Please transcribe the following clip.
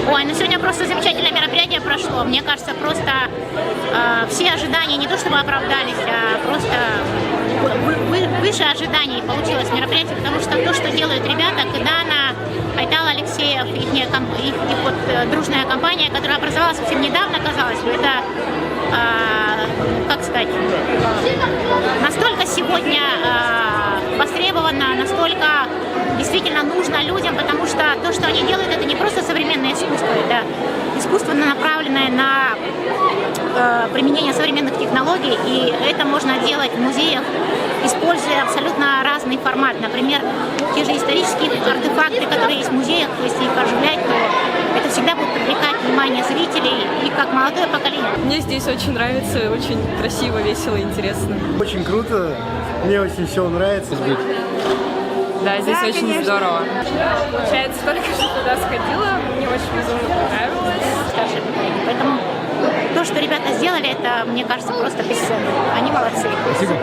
Ой, ну сегодня просто замечательное мероприятие прошло. Мне кажется, просто все ожидания не то чтобы оправдались, а просто выше ожиданий получилось мероприятие, потому что то, что делают ребята, Кыдана, Айтал Алексеев, их вот дружная компания, которая образовалась совсем недавно, казалось бы, это, как сказать, настолько сегодня востребовано, настолько действительно нужно людям, потому что то, что они делают, это не просто современное искусство, это искусство, направленное на применение современных технологий, и это можно делать в музеях, используя абсолютно разный формат. Например, те же исторические артефакты, которые есть в музеях, если их оживлять, то это всегда будет привлекать внимание зрителей и как молодое поколение. Мне здесь очень нравится, очень красиво, весело, интересно. Очень круто, мне очень все нравится здесь. Да, здесь очень конечно. Здорово. Получается, только что туда сходила, мне очень безумно понравилось. Поэтому то, что ребята сделали, это, мне кажется, просто бесценно. Они молодцы. Спасибо.